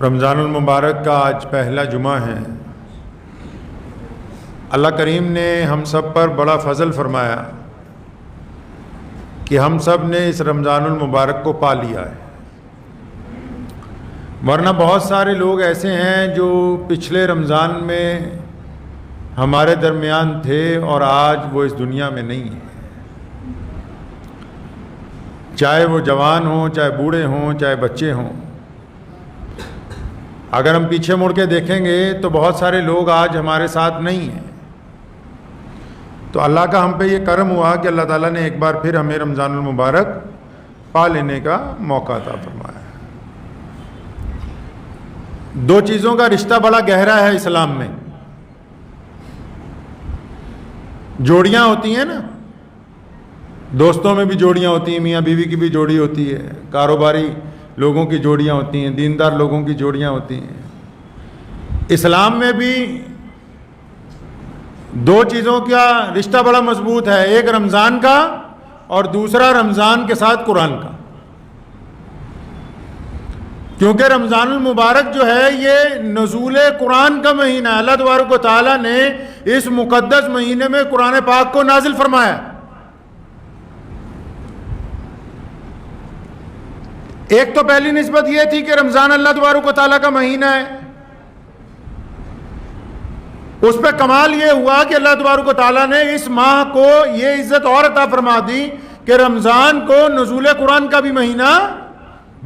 رمضان المبارک کا آج پہلا جمعہ ہے۔ اللہ کریم نے ہم سب پر بڑا فضل فرمایا کہ ہم سب نے اس رمضان المبارک کو پا لیا ہے، ورنہ بہت سارے لوگ ایسے ہیں جو پچھلے رمضان میں ہمارے درمیان تھے اور آج وہ اس دنیا میں نہیں ہیں، چاہے وہ جوان ہوں، چاہے بوڑھے ہوں، چاہے بچے ہوں۔ اگر ہم پیچھے مڑ کے دیکھیں گے تو بہت سارے لوگ آج ہمارے ساتھ نہیں ہیں۔ تو اللہ کا ہم پہ یہ کرم ہوا کہ اللہ تعالیٰ نے ایک بار پھر ہمیں رمضان المبارک پا لینے کا موقع عطا فرمایا۔ دو چیزوں کا رشتہ بڑا گہرا ہے اسلام میں۔ جوڑیاں ہوتی ہیں نا، دوستوں میں بھی جوڑیاں ہوتی ہیں، میاں بیوی کی بھی جوڑی ہوتی ہے، کاروباری لوگوں کی جوڑیاں ہوتی ہیں، دیندار لوگوں کی جوڑیاں ہوتی ہیں۔ اسلام میں بھی دو چیزوں کا رشتہ بڑا مضبوط ہے، ایک رمضان کا اور دوسرا رمضان کے ساتھ قرآن کا، کیونکہ رمضان المبارک جو ہے یہ نزول قرآن کا مہینہ ہے۔ اللہ تبارک و تعالیٰ نے اس مقدس مہینے میں قرآن پاک کو نازل فرمایا۔ ایک تو پہلی نسبت یہ تھی کہ رمضان اللہ تبارک و تعالیٰ کا مہینہ ہے، اس پہ کمال یہ ہوا کہ اللہ تبارک و تعالیٰ نے اس ماہ کو یہ عزت اور عطا فرما دی کہ رمضان کو نزول قرآن کا بھی مہینہ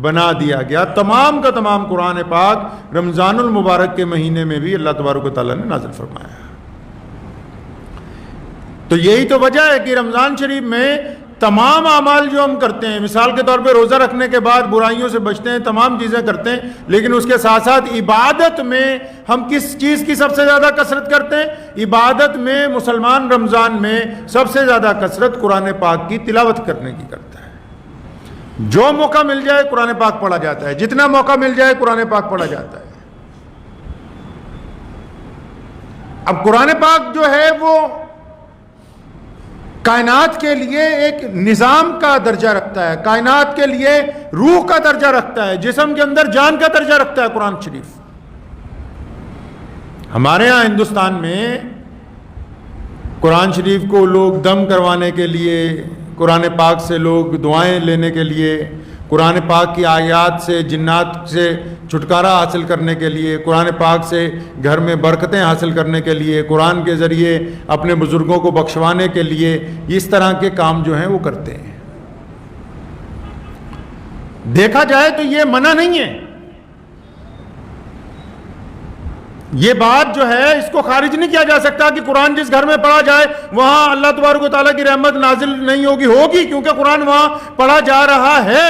بنا دیا گیا۔ تمام کا تمام قرآن پاک رمضان المبارک کے مہینے میں بھی اللہ تبارک و تعالیٰ نے نازل فرمایا۔ تو یہی تو وجہ ہے کہ رمضان شریف میں تمام اعمال جو ہم کرتے ہیں، مثال کے طور پہ روزہ رکھنے کے بعد برائیوں سے بچتے ہیں، تمام چیزیں کرتے ہیں، لیکن اس کے ساتھ ساتھ عبادت میں ہم کس چیز کی سب سے زیادہ کثرت کرتے ہیں؟ عبادت میں مسلمان رمضان میں سب سے زیادہ کثرت قرآن پاک کی تلاوت کرنے کی کرتا ہے۔ جو موقع مل جائے قرآن پاک پڑھا جاتا ہے، جتنا موقع مل جائے قرآن پاک پڑھا جاتا ہے۔ اب قرآن پاک جو ہے وہ کائنات کے لیے ایک نظام کا درجہ رکھتا ہے، کائنات کے لیے روح کا درجہ رکھتا ہے، جسم کے اندر جان کا درجہ رکھتا ہے قرآن شریف۔ ہمارے ہاں ہندوستان میں قرآن شریف کو لوگ دم کروانے کے لیے، قرآن پاک سے لوگ دعائیں لینے کے لیے، قرآن پاک کی آیات سے جنات سے چھٹکارا حاصل کرنے کے لیے، قرآن پاک سے گھر میں برکتیں حاصل کرنے کے لیے، قرآن کے ذریعے اپنے بزرگوں کو بخشوانے کے لیے، اس طرح کے کام جو ہیں وہ کرتے ہیں۔ دیکھا جائے تو یہ منع نہیں ہے، یہ بات جو ہے اس کو خارج نہیں کیا جا سکتا کہ قرآن جس گھر میں پڑھا جائے وہاں اللہ تبارک و تعالیٰ کی رحمت نازل نہیں ہوگی، کیونکہ قرآن وہاں پڑھا جا رہا ہے۔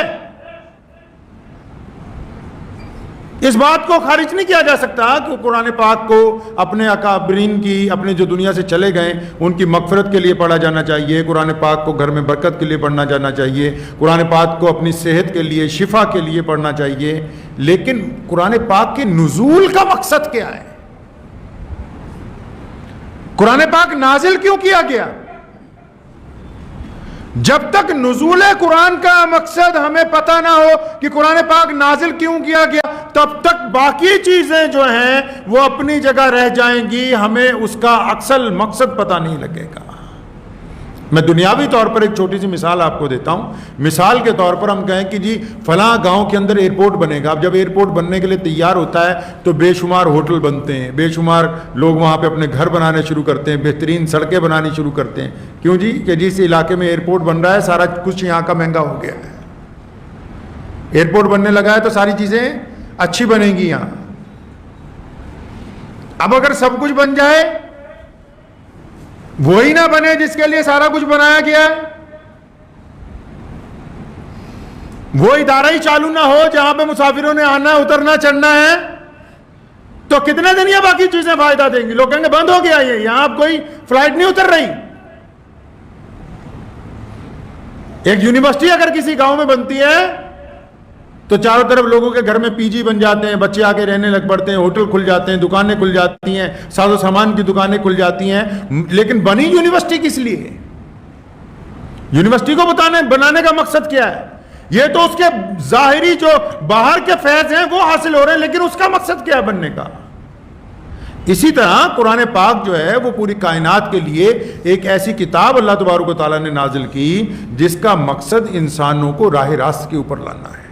اس بات کو خارج نہیں کیا جا سکتا کہ قرآن پاک کو اپنے اکابرین کی، اپنے جو دنیا سے چلے گئے ان کی مغفرت کے لیے پڑھا جانا چاہیے، قرآن پاک کو گھر میں برکت کے لیے پڑھنا جانا چاہیے، قرآن پاک کو اپنی صحت کے لیے، شفا کے لیے پڑھنا چاہیے۔ لیکن قرآن پاک کے نزول کا مقصد کیا ہے؟ قرآن پاک نازل کیوں کیا گیا؟ جب تک نزول قرآن کا مقصد ہمیں پتہ نہ ہو کہ قرآن پاک نازل کیوں کیا گیا، تب تک باقی چیزیں جو ہیں وہ اپنی جگہ رہ جائیں گی، ہمیں اس کا اصل مقصد پتہ نہیں لگے گا۔ میں دنیاوی طور پر ایک چھوٹی سی مثال آپ کو دیتا ہوں۔ مثال کے طور پر ہم کہیں کہ جی فلاں گاؤں کے اندر ایئرپورٹ بنے گا۔ اب جب ایئرپورٹ بننے کے لیے تیار ہوتا ہے تو بے شمار ہوٹل بنتے ہیں، بے شمار لوگ وہاں پہ اپنے گھر بنانے شروع کرتے ہیں، بہترین سڑکیں بنانی شروع کرتے ہیں۔ کیوں جی؟ کہ جس علاقے میں ایئرپورٹ بن رہا ہے سارا کچھ یہاں کا مہنگا ہو گیا ہے، ایئرپورٹ بننے لگا ہے تو ساری چیزیں اچھی بنیں گی یہاں۔ اب اگر سب کچھ بن جائے، وہی نہ بنے جس کے لیے سارا کچھ بنایا گیا ہے، وہ ادارہ ہی چالو نہ ہو جہاں پہ مسافروں نے آنا اترنا چڑھنا ہے، تو کتنے دن یہ باقی چیزیں فائدہ دیں گی؟ لوگ کہیں گے بند ہو گیا، یہ یہاں اب کوئی فلائٹ نہیں اتر رہی۔ ایک یونیورسٹی اگر کسی گاؤں میں بنتی ہے تو چاروں طرف لوگوں کے گھر میں پی جی بن جاتے ہیں، بچے آ کے رہنے لگ پڑتے ہیں، ہوٹل کھل جاتے ہیں، دکانیں کھل جاتی ہیں، ساز و سامان کی دکانیں کھل جاتی ہیں۔ لیکن بنی یونیورسٹی کس لیے؟ یونیورسٹی کو بنانے کا مقصد کیا ہے؟ یہ تو اس کے ظاہری جو باہر کے فیض ہیں وہ حاصل ہو رہے ہیں، لیکن اس کا مقصد کیا ہے بننے کا؟ اسی طرح قرآن پاک جو ہے وہ پوری کائنات کے لیے ایک ایسی کتاب اللہ تبارک و تعالیٰ نے نازل کی جس کا مقصد انسانوں کو راہ راست کے اوپر لانا ہے۔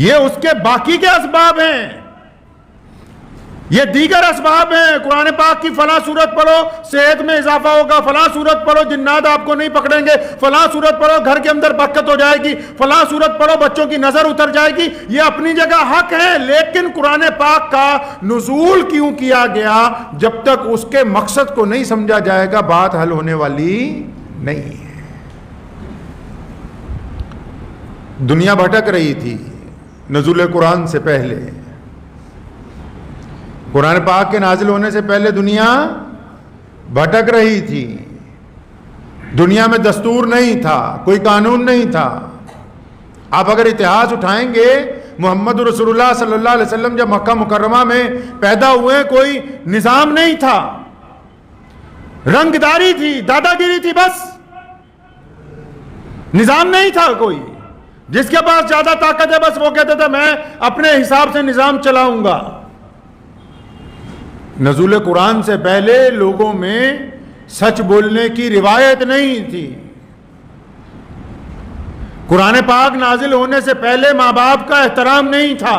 یہ اس کے باقی کے اسباب ہیں، یہ دیگر اسباب ہیں۔ قرآن پاک کی فلاں صورت پڑھو صحت میں اضافہ ہوگا، فلاں صورت پڑھو جنات آپ کو نہیں پکڑیں گے، فلاں صورت پڑھو گھر کے اندر برکت ہو جائے گی، فلاں صورت پڑھو بچوں کی نظر اتر جائے گی۔ یہ اپنی جگہ حق ہے، لیکن قرآن پاک کا نزول کیوں کیا گیا؟ جب تک اس کے مقصد کو نہیں سمجھا جائے گا بات حل ہونے والی نہیں ہے۔ دنیا بھٹک رہی تھی نزول قرآن سے پہلے، قرآن پاک کے نازل ہونے سے پہلے دنیا بھٹک رہی تھی۔ دنیا میں دستور نہیں تھا، کوئی قانون نہیں تھا۔ آپ اگر اتہاس اٹھائیں گے، محمد رسول اللہ صلی اللہ علیہ وسلم جب مکہ مکرمہ میں پیدا ہوئے کوئی نظام نہیں تھا، رنگداری تھی، دادا گیری تھی، بس نظام نہیں تھا۔ کوئی جس کے پاس زیادہ طاقت ہے بس وہ کہتا تھا میں اپنے حساب سے نظام چلاؤں گا۔ نزول قرآن سے پہلے لوگوں میں سچ بولنے کی روایت نہیں تھی۔ قرآن پاک نازل ہونے سے پہلے ماں باپ کا احترام نہیں تھا۔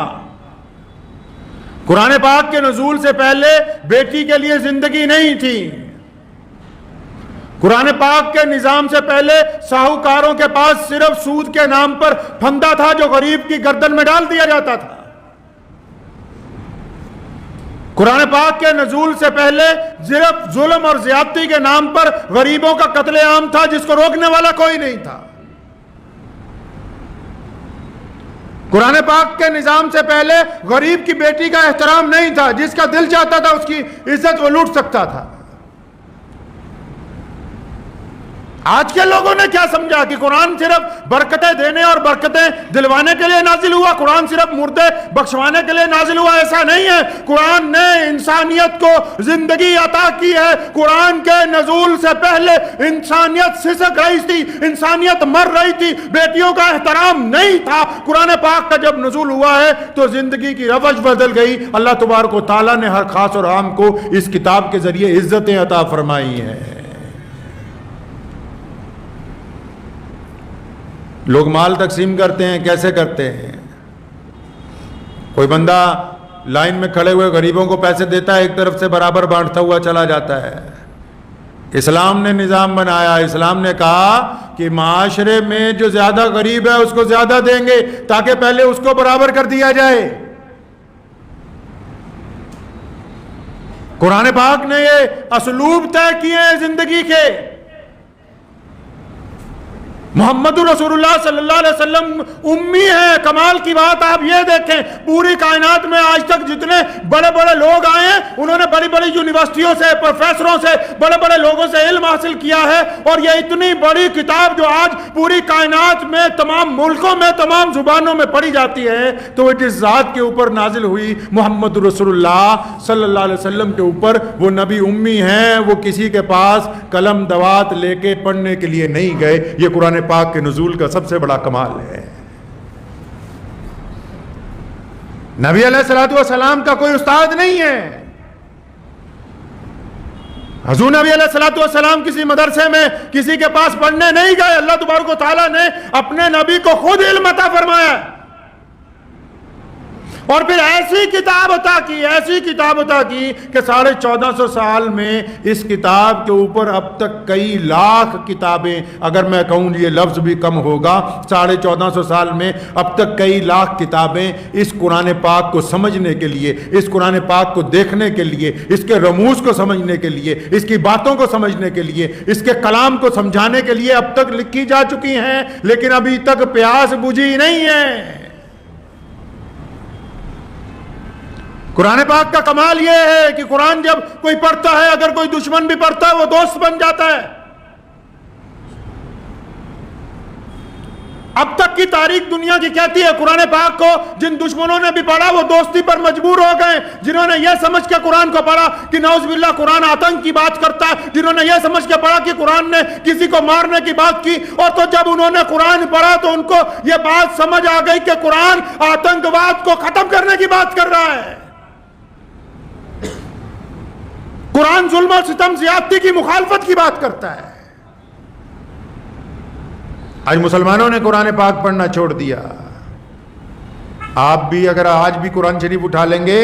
قرآن پاک کے نزول سے پہلے بیٹی کے لیے زندگی نہیں تھی۔ قرآن پاک کے نظام سے پہلے ساہوکاروں کے پاس صرف سود کے نام پر پھندا تھا جو غریب کی گردن میں ڈال دیا جاتا تھا۔ قرآن پاک کے نزول سے پہلے صرف ظلم اور زیادتی کے نام پر غریبوں کا قتل عام تھا جس کو روکنے والا کوئی نہیں تھا۔ قرآن پاک کے نظام سے پہلے غریب کی بیٹی کا احترام نہیں تھا، جس کا دل چاہتا تھا اس کی عزت وہ لوٹ سکتا تھا۔ آج کے لوگوں نے کیا سمجھا کہ قرآن صرف برکتیں دینے اور برکتیں دلوانے کے لیے نازل ہوا، قرآن صرف مردے بخشوانے کے لیے نازل ہوا۔ ایسا نہیں ہے، قرآن نے انسانیت کو زندگی عطا کی ہے۔ قرآن کے نزول سے پہلے انسانیت سسک رہی تھی، انسانیت مر رہی تھی، بیٹیوں کا احترام نہیں تھا۔ قرآن پاک کا جب نزول ہوا ہے تو زندگی کی روش بدل گئی۔ اللہ تبارک و تعالیٰ نے ہر خاص اور عام کو اس کتاب کے ذریعے عزتیں عطا فرمائی ہیں۔ لوگ مال تقسیم کرتے ہیں، کیسے کرتے ہیں؟ کوئی بندہ لائن میں کھڑے ہوئے غریبوں کو پیسے دیتا ہے، ایک طرف سے برابر بانٹتا ہوا چلا جاتا ہے۔ اسلام نے نظام بنایا، اسلام نے کہا کہ معاشرے میں جو زیادہ غریب ہے اس کو زیادہ دیں گے تاکہ پہلے اس کو برابر کر دیا جائے۔ قرآن پاک نے یہ اسلوب طے کیے ہیں زندگی کے۔ محمد رسول اللہ صلی اللہ علیہ وسلم امی ہیں۔ کمال کی بات آپ یہ دیکھیں، پوری کائنات میں آج تک جتنے بڑے بڑے لوگ آئے ہیں انہوں نے بڑی بڑی یونیورسٹیوں سے، پروفیسروں سے، بڑے بڑے لوگوں سے علم حاصل کیا ہے، اور یہ اتنی بڑی کتاب جو آج پوری کائنات میں تمام ملکوں میں تمام زبانوں میں پڑھی جاتی ہے تو جس ذات کے اوپر نازل ہوئی محمد رسول اللہ صلی اللہ علیہ وسلم کے اوپر، وہ نبی امی ہیں، وہ کسی کے پاس قلم دوات لے کے پڑھنے کے لیے نہیں گئے۔ یہ قرآن پاک کے نزول کا سب سے بڑا کمال ہے۔ نبی علیہ الصلوۃ والسلام کا کوئی استاد نہیں ہے۔ حضور نبی علیہ الصلوۃ والسلام کسی مدرسے میں کسی کے پاس پڑھنے نہیں گئے۔ اللہ تبارک و تعالیٰ نے اپنے نبی کو خود علم عطا فرمایا اور پھر ایسی کتاب عطا کی، ایسی کتاب عطا کی کہ 1450 سال میں اس کتاب کے اوپر اب تک کئی لاکھ کتابیں، اگر میں کہوں یہ لفظ بھی کم ہوگا، 1450 سال میں اب تک کئی لاکھ کتابیں اس قرآن پاک کو سمجھنے کے لیے، اس قرآن پاک کو دیکھنے کے لیے، اس کے رموز کو سمجھنے کے لیے، اس کی باتوں کو سمجھنے کے لیے، اس کے کلام کو سمجھانے کے لیے اب تک لکھی جا چکی ہیں، لیکن ابھی تک پیاس بجھی نہیں ہے۔ قرآن پاک کا کمال یہ ہے کہ قرآن جب کوئی پڑھتا ہے، اگر کوئی دشمن بھی پڑھتا ہے وہ دوست بن جاتا ہے۔ اب تک کی تاریخ دنیا کی کہتی ہے قرآن پاک کو جن دشمنوں نے بھی پڑھا وہ دوستی پر مجبور ہو گئے، جنہوں نے یہ سمجھ کے قرآن کو پڑھا کہ نعوذ باللہ قرآن آتنک کی بات کرتا ہے، جنہوں نے یہ سمجھ کے پڑھا کہ قرآن نے کسی کو مارنے کی بات کی، اور تو جب انہوں نے قرآن پڑھا تو ان کو یہ بات سمجھ آ گئی کہ قرآن آتنکواد کو ختم کرنے کی بات کر رہا ہے، قرآن ظلم و ستم زیادتی کی مخالفت کی بات کرتا ہے۔ آج مسلمانوں نے قرآن پاک پڑھنا چھوڑ دیا۔ آپ بھی اگر آج بھی قرآن شریف اٹھا لیں گے،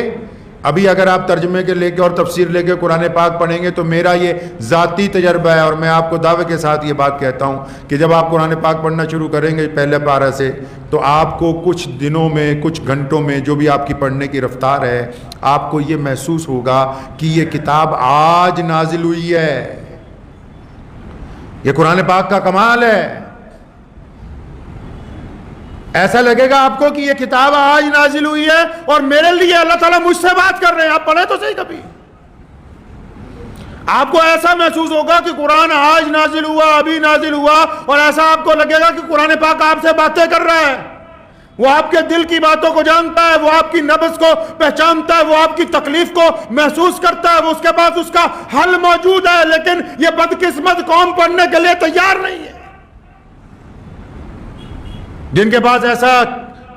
ابھی اگر آپ ترجمے کے لے کے اور تفسیر لے کے قرآن پاک پڑھیں گے تو میرا یہ ذاتی تجربہ ہے، اور میں آپ کو دعوے کے ساتھ یہ بات کہتا ہوں کہ جب آپ قرآن پاک پڑھنا شروع کریں گے پہلے پارہ سے، تو آپ کو کچھ دنوں میں، کچھ گھنٹوں میں، جو بھی آپ کی پڑھنے کی رفتار ہے، آپ کو یہ محسوس ہوگا کہ یہ کتاب آج نازل ہوئی ہے۔ یہ قرآن پاک کا کمال ہے۔ ایسا لگے گا آپ کو کہ یہ کتاب آج نازل ہوئی ہے اور میرے لیے اللہ تعالیٰ مجھ سے بات کر رہے ہیں۔ آپ پڑھیں تو صحیح کبھی، آپ کو ایسا محسوس ہوگا کہ قرآن آج نازل ہوا، ابھی نازل ہوا، اور ایسا آپ کو لگے گا کہ قرآن پاک آپ سے باتیں کر رہا ہے۔ وہ آپ کے دل کی باتوں کو جانتا ہے، وہ آپ کی نبض کو پہچانتا ہے، وہ آپ کی تکلیف کو محسوس کرتا ہے، وہ اس کے پاس اس کا حل موجود ہے، لیکن یہ بدقسمت قوم پڑھنے کے لیے تیار نہیں ہے۔ جن کے پاس ایسا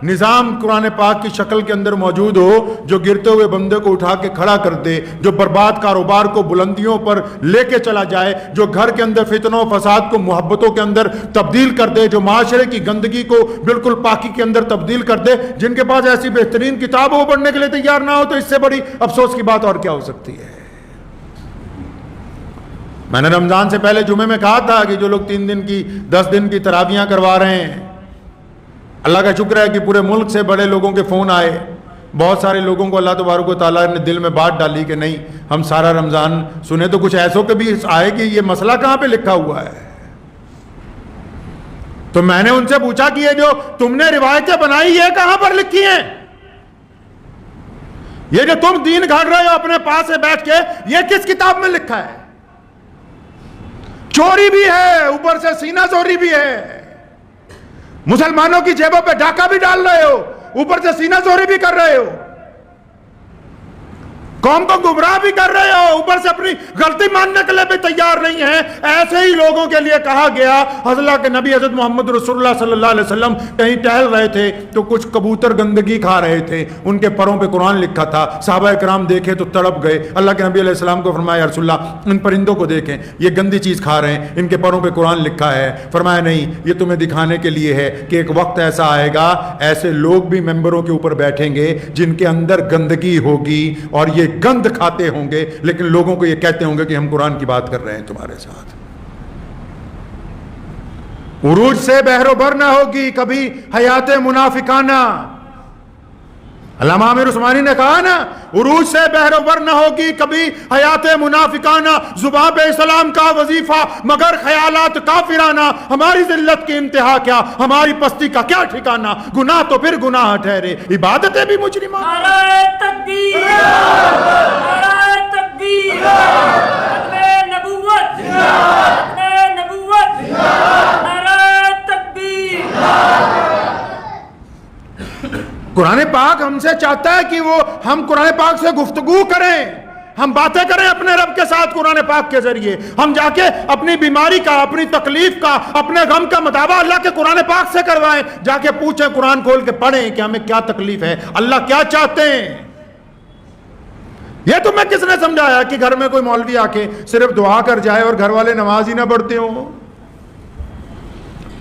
نظام قرآن پاک کی شکل کے اندر موجود ہو جو گرتے ہوئے بندے کو اٹھا کے کھڑا کر دے، جو برباد کاروبار کو بلندیوں پر لے کے چلا جائے، جو گھر کے اندر فتنوں و فساد کو محبتوں کے اندر تبدیل کر دے، جو معاشرے کی گندگی کو بالکل پاکی کے اندر تبدیل کر دے، جن کے پاس ایسی بہترین کتاب ہو پڑھنے کے لیے تیار نہ ہو، تو اس سے بڑی افسوس کی بات اور کیا ہو سکتی ہے۔ میں نے رمضان سے پہلے جمعے میں کہا تھا کہ جو لوگ 3 دن کی 10 دن کی تراویحاں کروا رہے ہیں، اللہ کا شکر ہے کہ پورے ملک سے بڑے لوگوں کے فون آئے، بہت سارے لوگوں کو اللہ تبارک و تعالیٰ نے دل میں بات ڈالی کہ نہیں ہم سارا رمضان سنیں، تو کچھ ایسوں کے بھی آئے کہ یہ مسئلہ کہاں پہ لکھا ہوا ہے۔ تو میں نے ان سے پوچھا کہ یہ جو تم نے روایتیں بنائی یہ کہاں پر لکھی ہیں؟ یہ جو تم دین گھڑ رہے ہو اپنے پاس سے بیٹھ کے، یہ کس کتاب میں لکھا ہے؟ چوری بھی ہے، اوپر سے سینہ چوری بھی ہے، مسلمانوں کی جیبوں پہ ڈاکہ بھی ڈال رہے ہو، اوپر سے سینہ چوری بھی کر رہے ہو، قوم کو گمراہ بھی کر رہے ہو، اوپر سے اپنی غلطی ماننے کے لیے بھی تیار نہیں ہے۔ ایسے ہی لوگوں کے لیے کہا گیا، اللہ کے نبی حضرت محمد رسول اللہ صلی اللہ علیہ وسلم کہیں ٹہل رہے تھے تو کچھ کبوتر گندگی کھا رہے تھے، ان کے پروں پہ قرآن لکھا تھا، صحابہ کرام دیکھے تو تڑپ گئے، اللہ کے نبی علیہ السلام کو فرمایا یا رسول اللہ ان پرندوں کو دیکھیں یہ گندی چیز کھا رہے ہیں، ان کے پروں پہ قرآن لکھا ہے۔ فرمایا نہیں، یہ تمہیں دکھانے کے لیے ہے کہ ایک وقت ایسا آئے گا ایسے لوگ بھی ممبروں کے اوپر بیٹھیں گے جن کے اندر گندگی ہوگی اور یہ گند کھاتے ہوں گے، لیکن لوگوں کو یہ کہتے ہوں گے کہ ہم قرآن کی بات کر رہے ہیں تمہارے ساتھ۔ عروج سے بحر و بر نہ ہوگی کبھی حیات منافقانہ، علامہ عامر عثمانی نے کہا نا، عروج سے بحر و بر نہ ہوگی کبھی حیات منافقانہ، زبان پہ اسلام کا وظیفہ مگر خیالات کافرانہ، ہماری ذلت کی انتہا کیا، ہماری پستی کا کیا ٹھکانہ، گناہ تو پھر گناہ ٹھہرے، عبادتیں بھی مجرمانہ۔ نعرہ تکبیر، نعرہ تکبیر، ختم نبوت، ختم نبوت، نعرہ تکبیر۔ قرآن پاک ہم سے چاہتا ہے کہ وہ ہم قرآن پاک سے گفتگو کریں، ہم باتیں کریں اپنے رب کے ساتھ قرآن پاک کے ذریعے، ہم جا کے اپنی بیماری کا، اپنی تکلیف کا، اپنے غم کا مداوا اللہ کے قرآن پاک سے کروائیں، جا کے پوچھیں، قرآن کھول کے پڑھیں کہ ہمیں کیا تکلیف ہے، اللہ کیا چاہتے ہیں۔ یہ تمہیں کس نے سمجھایا کہ گھر میں کوئی مولوی آ کے صرف دعا کر جائے اور گھر والے نماز ہی نہ پڑھتے ہوں؟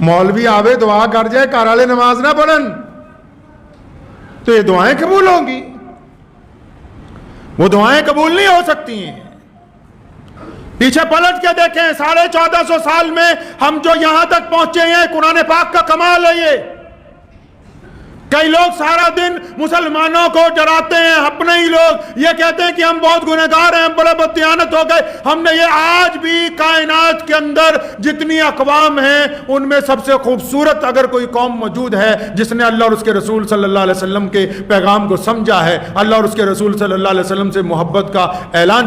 مولوی آوے دعا کر جائے گھر والے نماز نہ پڑھن تو یہ دعائیں قبول ہوں گی؟ وہ دعائیں قبول نہیں ہو سکتی ہیں۔ پیچھے پلٹ کے دیکھیں، 1450 سال میں ہم جو یہاں تک پہنچے ہیں، قرآن پاک کا کمال ہے یہ۔ کئی لوگ سارا دن مسلمانوں کو ڈراتے ہیں، اپنے ہی لوگ یہ کہتے ہیں کہ ہم بہت گنہگار ہیں، ہم بڑے بددیانت ہو گئے۔ ہم نے یہ آج بھی کائنات کے اندر جتنی اقوام ہیں ان میں سب سے خوبصورت اگر کوئی قوم موجود ہے جس نے اللہ اور اس کے رسول صلی اللہ علیہ وسلم کے پیغام کو سمجھا ہے، اللہ اور اس کے رسول صلی اللہ علیہ وسلم سے محبت کا اعلان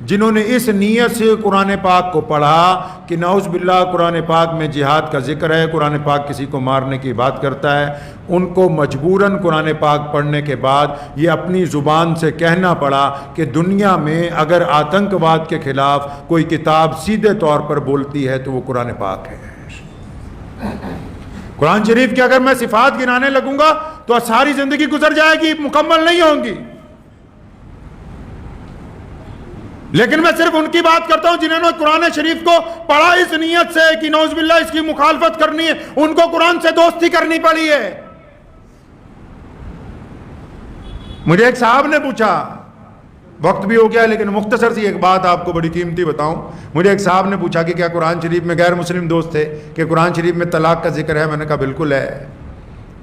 جنہوں نے اس نیت سے قرآن پاک کو پڑھا کہ نعوذ باللہ قرآن پاک میں جہاد کا ذکر ہے، قرآن پاک کسی کو مارنے کی بات کرتا ہے، ان کو مجبوراً قرآن پاک پڑھنے کے بعد یہ اپنی زبان سے کہنا پڑا کہ دنیا میں اگر آتنکواد کے خلاف کوئی کتاب سیدھے طور پر بولتی ہے تو وہ قرآن پاک ہے۔ قرآن شریف کی اگر میں صفات گنانے لگوں گا تو ساری زندگی گزر جائے گی، مکمل نہیں ہوں گی، لیکن میں صرف ان کی بات کرتا ہوں جنہوں نے قرآن شریف کو پڑھا اس نیت سے کہ نعوذ باللہ اس کی مخالفت کرنی ہے، ان کو قرآن سے دوستی کرنی پڑی ہے۔ مجھے ایک صاحب نے پوچھا، وقت بھی ہو گیا لیکن مختصر سی ایک بات آپ کو بڑی قیمتی بتاؤں، مجھے ایک صاحب نے پوچھا کہ کیا قرآن شریف میں، غیر مسلم دوست تھے، کہ قرآن شریف میں طلاق کا ذکر ہے؟ میں نے کہا بالکل ہے۔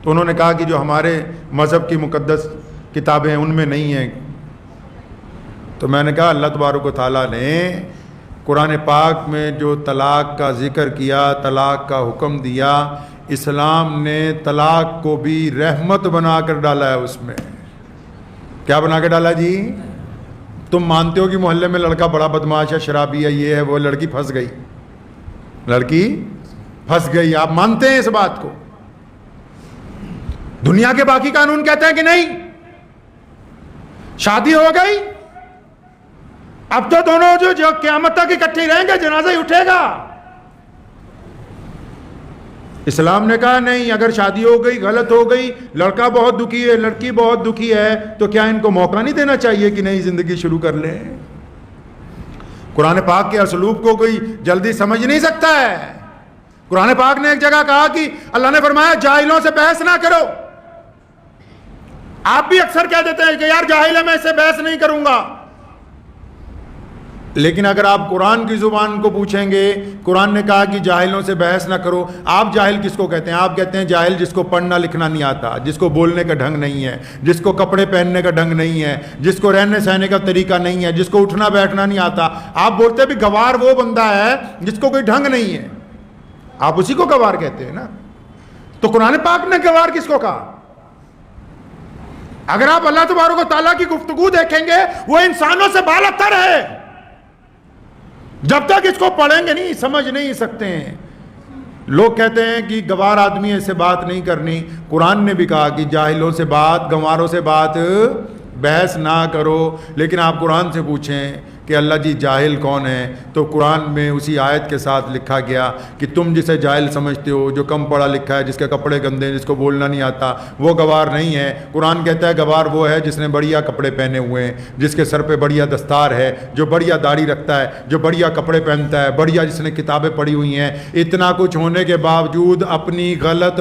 تو انہوں نے کہا کہ جو ہمارے مذہب کی مقدس کتابیں ہیں ان میں نہیں ہیں۔ تو میں نے کہا اللہ تبارک و تعالیٰ نے قرآن پاک میں جو طلاق کا ذکر کیا، طلاق کا حکم دیا، اسلام نے طلاق کو بھی رحمت بنا کر ڈالا ہے۔ اس میں کیا بنا کے ڈالا جی؟ تم مانتے ہو کہ محلے میں لڑکا بڑا بدماش ہے، شرابی ہے، یہ ہے وہ، لڑکی پھنس گئی، لڑکی پھنس گئی، آپ مانتے ہیں اس بات کو؟ دنیا کے باقی قانون کہتے ہیں کہ نہیں، شادی ہو گئی اب تو دونوں جو قیامت تک اکٹھے رہیں گے، جنازہ ہی اٹھے گا۔ اسلام نے کہا نہیں، اگر شادی ہو گئی، غلط ہو گئی، لڑکا بہت دکھی ہے، لڑکی بہت دکھی ہے، تو کیا ان کو موقع نہیں دینا چاہیے کہ نئی زندگی شروع کر لیں؟ قرآن پاک کے اسلوب کو کوئی جلدی سمجھ نہیں سکتا ہے۔ قرآن پاک نے ایک جگہ کہا کہ اللہ نے فرمایا جاہلوں سے بحث نہ کرو۔ آپ بھی اکثر کہہ دیتے ہیں کہ یار جاہل ہے، میں اس سے بحث نہیں کروں گا، لیکن اگر آپ قرآن کی زبان کو پوچھیں گے، قرآن نے کہا کہ جاہلوں سے بحث نہ کرو۔ آپ جاہل کس کو کہتے ہیں؟ آپ کہتے ہیں جاہل جس کو پڑھنا لکھنا نہیں آتا، جس کو بولنے کا ڈھنگ نہیں ہے، جس کو کپڑے پہننے کا ڈھنگ نہیں ہے، جس کو رہنے سہنے کا طریقہ نہیں ہے، جس کو اٹھنا بیٹھنا نہیں آتا۔ آپ بولتے بھی گوار وہ بندہ ہے جس کو کوئی ڈھنگ نہیں ہے، آپ اسی کو گوار کہتے ہیں نا۔ تو قرآن پاک نے گوار کس کو کہا؟ اگر آپ اللہ تبارک و تعالیٰ کی گفتگو دیکھیں گے، وہ انسانوں سے بالاتر ہے۔ جب تک اس کو پڑھیں گے نہیں سمجھ نہیں سکتے ہیں۔ لوگ کہتے ہیں کہ گوار آدمی سے بات نہیں کرنی، قرآن نے بھی کہا کہ جاہلوں سے بات، گواروں سے بات بحث نہ کرو۔ لیکن آپ قرآن سے پوچھیں کہ اللہ جی جاہل کون ہے، تو قرآن میں اسی آیت کے ساتھ لکھا گیا کہ تم جسے جاہل سمجھتے ہو، جو کم پڑھا لکھا ہے، جس کے کپڑے گندے ہیں، جس کو بولنا نہیں آتا، وہ گوار نہیں ہے۔ قرآن کہتا ہے گوار وہ ہے جس نے بڑھیا کپڑے پہنے ہوئے ہیں، جس کے سر پہ بڑھیا دستار ہے، جو بڑھیا داڑھی رکھتا ہے، جو بڑھیا کپڑے پہنتا ہے، بڑھیا جس نے کتابیں پڑھی ہوئی ہیں۔ اتنا کچھ ہونے کے باوجود اپنی غلط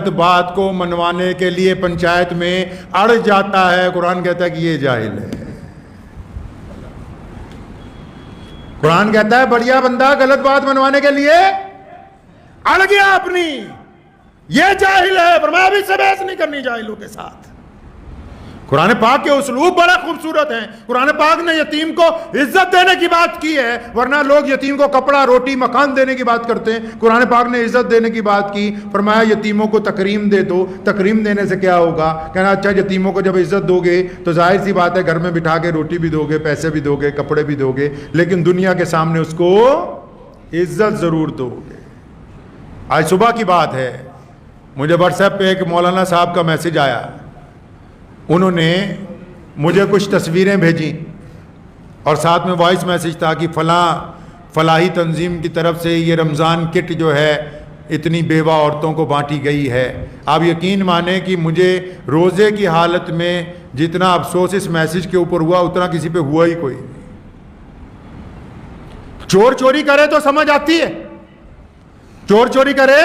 بات کو منوانے کے لیے پنچایت میں اڑ جاتا ہے۔ قرآن کہتا ہے کہ یہ جاہل ہے۔ قرآن کہتا ہے بڑھیا بندہ غلط بات منوانے کے لیے اڑ گیا اپنی، یہ جاہل ہے۔ فرمایا بھی سے بحث نہیں کرنی جاہلوں کے ساتھ۔ قرآن پاک کے اسلوب بڑا خوبصورت ہیں۔ قرآن پاک نے یتیم کو عزت دینے کی بات کی ہے، ورنہ لوگ یتیم کو کپڑا، روٹی، مکان دینے کی بات کرتے ہیں۔ قرآن پاک نے عزت دینے کی بات کی، فرمایا یتیموں کو تکریم دے دو۔ تکریم دینے سے کیا ہوگا؟ کہنا اچھا یتیموں کو جب عزت دو گے تو ظاہر سی بات ہے گھر میں بٹھا کے روٹی بھی دو گے، پیسے بھی دو گے، کپڑے بھی دو گے، لیکن دنیا کے سامنے اس کو عزت ضرور دو گے۔ آج صبح کی بات ہے، مجھے واٹس ایپ پہ ایک مولانا صاحب کا میسج آیا، انہوں نے مجھے کچھ تصویریں بھیجیں اور ساتھ میں وائس میسج تھا کہ فلاحی تنظیم کی طرف سے یہ رمضان کٹ جو ہے اتنی بیوہ عورتوں کو بانٹی گئی ہے۔ آپ یقین مانیں کہ مجھے روزے کی حالت میں جتنا افسوس اس میسج کے اوپر ہوا اتنا کسی پہ ہوا ہی کوئی نہیں۔ چور چوری کرے تو سمجھ آتی ہے، چور چوری کرے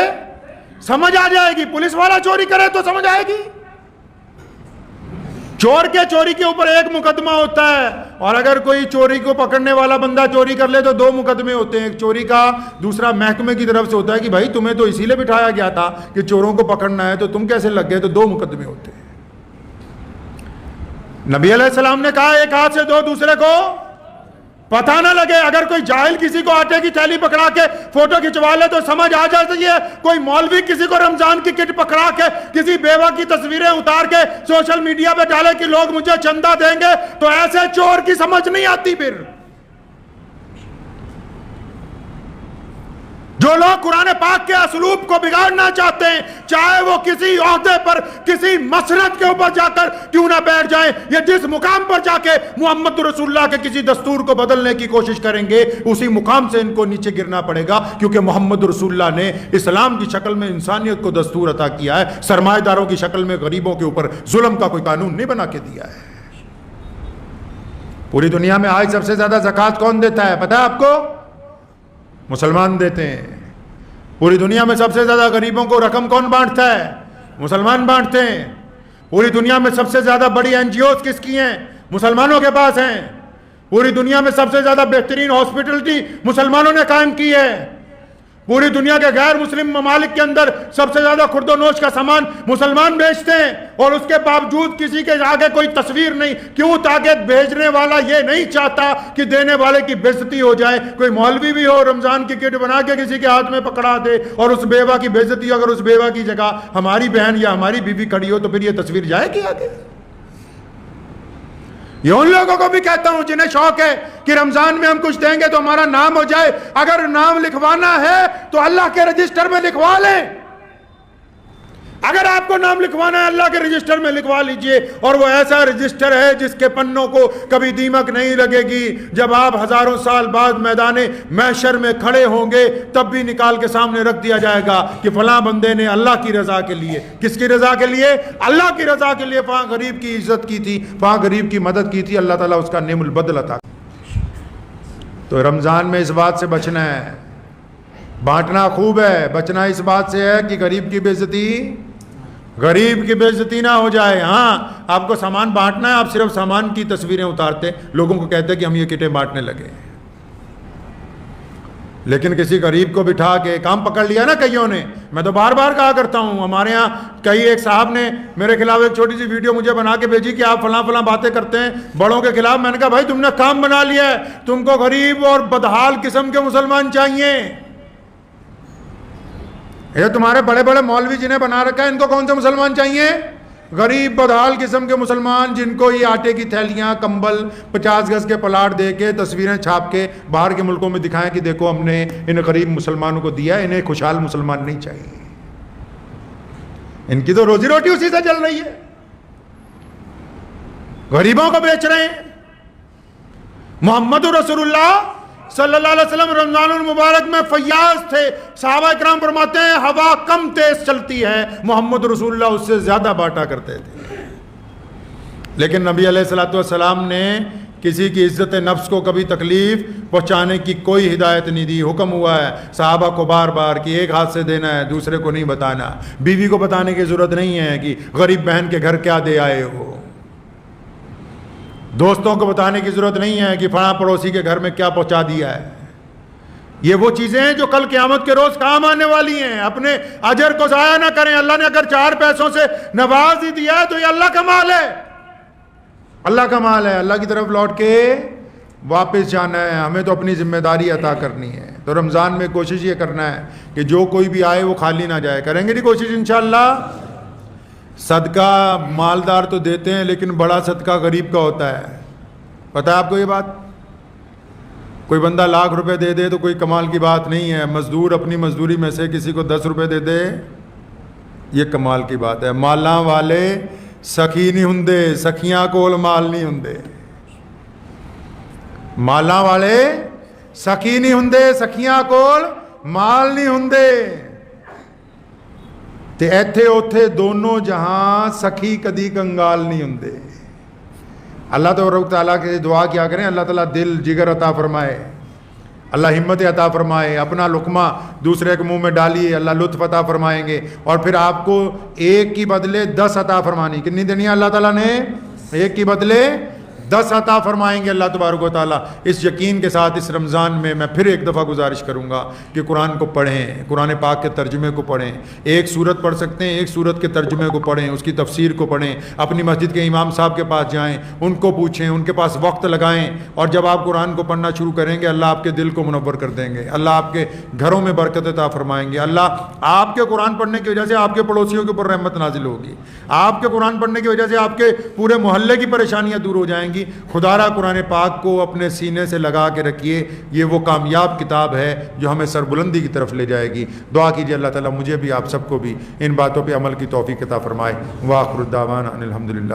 سمجھ آ جائے گی، پولیس والا چوری کرے تو سمجھ آئے گی۔ چور کے چوری کے اوپر ایک مقدمہ ہوتا ہے، اور اگر کوئی چوری کو پکڑنے والا بندہ چوری کر لے تو دو مقدمے ہوتے ہیں، ایک چوری کا، دوسرا محکمے کی طرف سے ہوتا ہے کہ بھائی تمہیں تو اسی لیے بٹھایا گیا تھا کہ چوروں کو پکڑنا ہے، تو تم کیسے لگ گئے؟ تو دو مقدمے ہوتے ہیں۔ نبی علیہ السلام نے کہا ایک ہاتھ سے دو، دوسرے کو پتہ نہ لگے. اگر کوئی جاہل کسی کو آٹے کی تھیلی پکڑا کے فوٹو کھنچوا لے تو سمجھ آ جاتی ہے. کوئی مولوی کسی کو رمضان کی کٹ پکڑا کے کسی بیوہ کی تصویریں اتار کے سوشل میڈیا پہ ڈالے کہ لوگ مجھے چندہ دیں گے تو ایسے چور کی سمجھ نہیں آتی. پھر جو لوگ قرآن پاک کے اسلوب کو بگاڑنا چاہتے ہیں, چاہے وہ کسی عہدے پر کسی مسند کے اوپر جا کر کیوں نہ بیٹھ جائیں, یا جس مقام پر جا کے محمد رسول اللہ کے کسی دستور کو بدلنے کی کوشش کریں گے, اسی مقام سے ان کو نیچے گرنا پڑے گا. کیونکہ محمد رسول اللہ نے اسلام کی شکل میں انسانیت کو دستور عطا کیا ہے, سرمایہ داروں کی شکل میں غریبوں کے اوپر ظلم کا کوئی قانون نہیں بنا کے دیا ہے. پوری دنیا میں آج سب سے زیادہ زکوٰۃ کون دیتا ہے پتہ ہے آپ کو؟ مسلمان دیتے ہیں. پوری دنیا میں سب سے زیادہ غریبوں کو رقم کون بانٹتا ہے؟ مسلمان بانٹتے ہیں. پوری دنیا میں سب سے زیادہ بڑی این جی اوز کس کی ہیں؟ مسلمانوں کے پاس ہیں. پوری دنیا میں سب سے زیادہ بہترین ہاسپٹلٹی مسلمانوں نے قائم کی ہے. پوری دنیا کے غیر مسلم ممالک کے اندر سب سے زیادہ خرد و نوش کا سامان مسلمان بیچتے ہیں, اور اس کے باوجود کسی کے آگے کوئی تصویر نہیں. کیوں؟ تاکہ بھیجنے والا یہ نہیں چاہتا کہ دینے والے کی بے عزتی ہو جائے. کوئی مولوی بھی ہو رمضان کی کٹ بنا کے کسی کے ہاتھ میں پکڑا دے اور اس بیوہ کی بے عزتی, اگر اس بیوہ کی جگہ ہماری بہن یا ہماری بیوی کھڑی ہو تو پھر یہ تصویر جائے گی آگے. یہ ان لوگوں کو بھی کہتا ہوں جنہیں شوق ہے کہ رمضان میں ہم کچھ دیں گے تو ہمارا نام ہو جائے. اگر نام لکھوانا ہے تو اللہ کے رجسٹر میں لکھوا لیں. اگر آپ کو نام لکھوانا ہے اللہ کے رجسٹر میں لکھوا لیجئے, اور وہ ایسا رجسٹر ہے جس کے پنوں کو کبھی دیمک نہیں لگے گی. جب آپ ہزاروں سال بعد میدان محشر میں کھڑے ہوں گے تب بھی نکال کے سامنے رکھ دیا جائے گا کہ فلاں بندے نے اللہ کی رضا کے لیے. کس کی رضا کے لیے؟ اللہ کی رضا کے لیے فلاں غریب کی عزت کی تھی, فلاں غریب کی مدد کی تھی. اللہ تعالیٰ اس کا نعم البدل عطا. تو رمضان میں اس بات سے بچنا ہے. بانٹنا خوب ہے, بچنا اس بات سے ہے کہ غریب کی بے عزتی نہ ہو جائے. ہاں آپ کو سامان بانٹنا ہے, آپ صرف سامان کی تصویریں اتارتے, لوگوں کو کہتے کہ ہم یہ کٹیں بانٹنے لگے. لیکن کسی غریب کو بٹھا کے کام پکڑ لیا نا کئیوں نے. میں تو بار بار کہا کرتا ہوں, ہمارے ہاں کئی ایک صاحب نے میرے خلاف ایک چھوٹی سی ویڈیو مجھے بنا کے بھیجی کہ آپ فلاں فلاں باتیں کرتے ہیں بڑوں کے خلاف. میں نے کہا بھائی تم نے کام بنا لیا ہے, تم کو غریب اور بدحال قسم کے مسلمان چاہیے. یہ تمہارے بڑے بڑے مولوی جنہیں بنا رکھا ہے ان کو کون سے مسلمان چاہیے؟ غریب بدحال قسم کے مسلمان, جن کو یہ آٹے کی تھیلیاں, کمبل, 50 گز کے پلاٹ دے کے تصویریں چھاپ کے باہر کے ملکوں میں دکھائیں کہ دیکھو ہم نے ان غریب مسلمانوں کو دیا. انہیں خوشحال مسلمان نہیں چاہیے. ان کی تو روزی روٹی اسی سے چل رہی ہے. غریبوں کو بیچ رہے ہیں. محمد رسول اللہ صلی اللہ علیہ وسلم رمضان المبارک میں فیاض تھے. صحابہ اکرام فرماتے ہیں ہوا کم تیز چلتی ہے, محمد رسول اللہ اس سے زیادہ بانٹا کرتے تھے. لیکن نبی علیہ الصلوۃ والسلام نے کسی کی عزت نفس کو کبھی تکلیف پہنچانے کی کوئی ہدایت نہیں دی. حکم ہوا ہے صحابہ کو بار بار کہ ایک ہاتھ سے دینا ہے, دوسرے کو نہیں بتانا. بیوی کو بتانے کی ضرورت نہیں ہے کہ غریب بہن کے گھر کیا دے آئے ہو. دوستوں کو بتانے کی ضرورت نہیں ہے کہ فلاں پڑوسی کے گھر میں کیا پہنچا دیا ہے. یہ وہ چیزیں ہیں جو کل قیامت کے روز کام آنے والی ہیں. اپنے اجر کو ضائع نہ کریں. اللہ نے اگر 4 پیسوں سے نواز ہی دیا ہے تو یہ اللہ کا مال ہے, اللہ کا مال ہے. اللہ کی طرف لوٹ کے واپس جانا ہے. ہمیں تو اپنی ذمہ داری عطا کرنی ہے. تو رمضان میں کوشش یہ کرنا ہے کہ جو کوئی بھی آئے وہ خالی نہ جائے. کریں گے نہیں کوشش انشاءاللہ. صدقہ مالدار تو دیتے ہیں لیکن بڑا صدقہ غریب کا ہوتا ہے. پتہ ہے آپ کو یہ بات؟ کوئی بندہ لاکھ روپے دے دے تو کوئی کمال کی بات نہیں ہے. مزدور اپنی مزدوری میں سے کسی کو 10 روپے دے دے, یہ کمال کی بات ہے. مالاں والے سخی نہیں ہوندے, سخیاں کول مال نہیں ہوندے. مالاں والے سخی نہیں ہوندے, سخیاں کول مال نہیں ہوندے. تے ایتھے اوتھے دونوں جہاں سخی کدی کنگال نہیں ہوندے. اللہ تبارک تعالیٰ کے دعا کیا کریں, اللہ تعالیٰ دل جگر عطا فرمائے, اللہ ہمت عطا فرمائے. اپنا لقمہ دوسرے کے منہ میں ڈالیے, اللہ لطف عطا فرمائیں گے. اور پھر آپ کو ایک کی بدلے 10 عطا فرمانی. کتنی دینی ہے اللہ تعالیٰ نے؟ ایک کی بدلے 10 عطا فرمائیں گے اللہ تبارک و تعالیٰ۔ اس یقین کے ساتھ اس رمضان میں میں پھر ایک دفعہ گزارش کروں گا کہ قرآن کو پڑھیں، قرآن پاک کے ترجمے کو پڑھیں۔ ایک سورت پڑھ سکتے ہیں، ایک سورت کے ترجمے کو پڑھیں، اس کی تفسیر کو پڑھیں، اپنی مسجد کے امام صاحب کے پاس جائیں، ان کو پوچھیں، ان کے پاس وقت لگائیں، اور جب آپ قرآن کو پڑھنا شروع کریں گے اللہ آپ کے دل کو منور کر دیں گے، اللہ آپ کے گھروں میں برکت عطا فرمائیں گے، اللہ آپ کے قرآن پڑھنے کی وجہ سے آپ کے پڑوسیوں کے اوپر رحمت نازل ہوگی، آپ کے قرآن پڑھنے کی وجہ سے آپ کے پورے محلے کی پریشانیاں دور ہو جائیں گی۔ خدا را قرآن پاک کو اپنے سینے سے لگا کے رکھیے، یہ وہ کامیاب کتاب ہے جو ہمیں سربلندی کی طرف لے جائے گی۔ دعا کیجیے اللہ تعالیٰ مجھے بھی آپ سب کو بھی ان باتوں پہ عمل کی توفیق عطا فرمائے۔ وآخر الدعوانا ان الحمدللہ۔